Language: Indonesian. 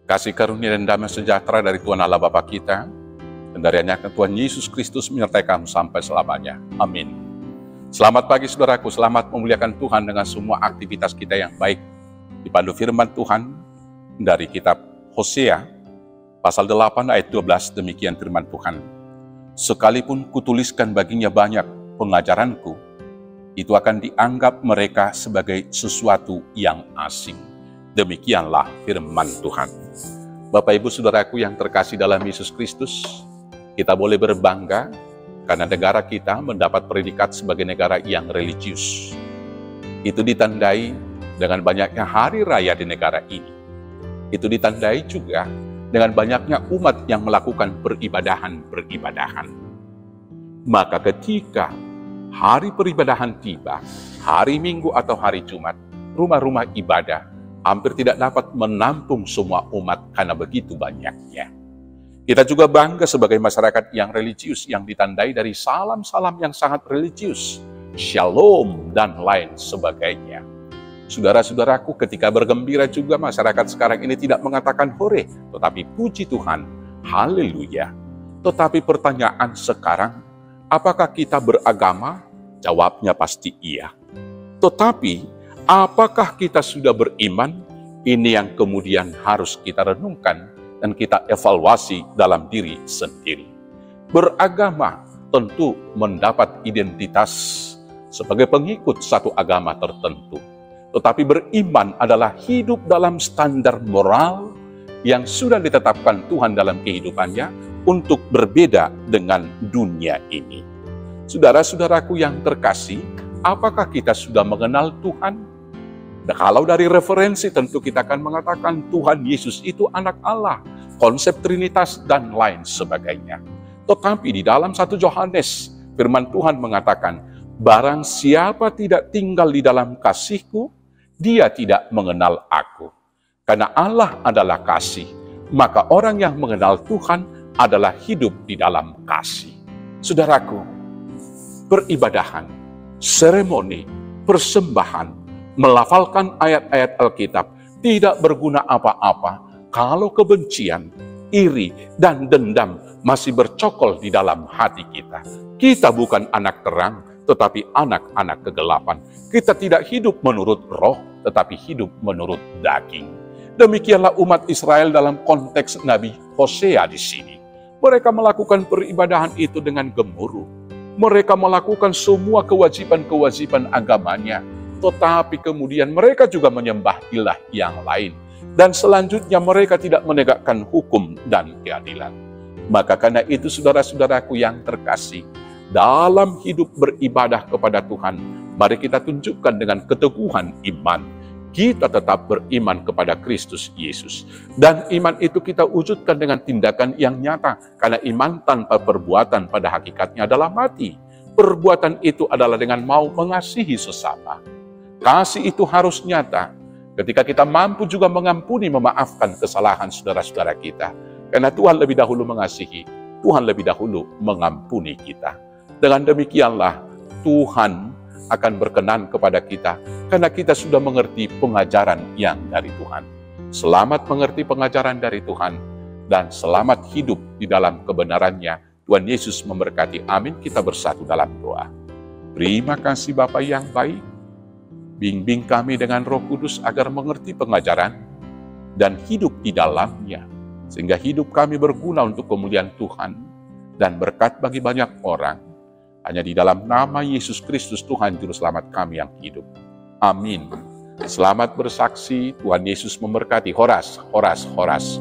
Kasih karunia dan damai sejahtera dari Tuhan Allah Bapa kita, dan dari anaknya Tuhan Yesus Kristus menyertai kamu sampai selamanya. Amin. Selamat pagi saudaraku, selamat memuliakan Tuhan dengan semua aktivitas kita yang baik. Dipandu firman Tuhan dari kitab Hosea, pasal 8 ayat 12, demikian firman Tuhan. Sekalipun kutuliskan baginya banyak pengajaranku, itu akan dianggap mereka sebagai sesuatu yang asing. Demikianlah firman Tuhan. Bapak Ibu Saudaraku yang terkasih dalam Yesus Kristus, kita boleh berbangga karena negara kita mendapat predikat sebagai negara yang religius. Itu ditandai dengan banyaknya hari raya di negara ini. Itu ditandai juga dengan banyaknya umat yang melakukan peribadahan. Maka ketika hari peribadahan tiba, hari Minggu atau hari Jumat, rumah-rumah ibadah hampir tidak dapat menampung semua umat karena begitu banyaknya. Kita juga bangga sebagai masyarakat yang religius yang ditandai dari salam-salam yang sangat religius, shalom dan lain sebagainya. Saudara-saudaraku, ketika bergembira juga masyarakat sekarang ini tidak mengatakan hore, tetapi puji Tuhan, haleluya. Tetapi pertanyaan sekarang, apakah kita beragama? Jawabnya pasti iya. Tetapi apakah kita sudah beriman? Ini yang kemudian harus kita renungkan dan kita evaluasi dalam diri sendiri. Beragama tentu mendapat identitas sebagai pengikut satu agama tertentu. Tetapi beriman adalah hidup dalam standar moral yang sudah ditetapkan Tuhan dalam kehidupannya untuk berbeda dengan dunia ini. Saudara-saudaraku yang terkasih, apakah kita sudah mengenal Tuhan? Nah, kalau dari referensi tentu kita akan mengatakan Tuhan Yesus itu anak Allah, konsep Trinitas dan lain sebagainya. Tetapi di dalam 1 Yohanes, firman Tuhan mengatakan, barang siapa tidak tinggal di dalam kasih-Ku, dia tidak mengenal Aku. Karena Allah adalah kasih, maka orang yang mengenal Tuhan adalah hidup di dalam kasih. Saudaraku, peribadahan, seremoni, persembahan, melafalkan ayat-ayat Alkitab tidak berguna apa-apa kalau kebencian, iri, dan dendam masih bercokol di dalam hati kita. Kita bukan anak terang, tetapi anak-anak kegelapan. Kita tidak hidup menurut roh, tetapi hidup menurut daging. Demikianlah umat Israel dalam konteks Nabi Hosea di sini. Mereka melakukan peribadahan itu dengan gemuruh. Mereka melakukan semua kewajiban-kewajiban agamanya, tetapi kemudian mereka juga menyembah ilah yang lain. Dan selanjutnya mereka tidak menegakkan hukum dan keadilan. Maka karena itu saudara-saudaraku yang terkasih, dalam hidup beribadah kepada Tuhan, mari kita tunjukkan dengan keteguhan iman. Kita tetap beriman kepada Kristus Yesus. Dan iman itu kita wujudkan dengan tindakan yang nyata. Karena iman tanpa perbuatan pada hakikatnya adalah mati. Perbuatan itu adalah dengan mau mengasihi sesama. Kasih itu harus nyata ketika kita mampu juga mengampuni, memaafkan kesalahan saudara-saudara kita. Karena Tuhan lebih dahulu mengasihi, Tuhan lebih dahulu mengampuni kita. Dengan demikianlah Tuhan akan berkenan kepada kita karena kita sudah mengerti pengajaran yang dari Tuhan. Selamat mengerti pengajaran dari Tuhan dan selamat hidup di dalam kebenarannya. Tuhan Yesus memberkati. Amin. Kita bersatu dalam doa. Terima kasih Bapa yang baik. Bimbing kami dengan Roh Kudus agar mengerti pengajaran dan hidup di dalamnya. Sehingga hidup kami berguna untuk kemuliaan Tuhan dan berkat bagi banyak orang. Hanya di dalam nama Yesus Kristus Tuhan Juru Selamat kami yang hidup. Amin. Selamat bersaksi, Tuhan Yesus memberkati. Horas, horas, horas.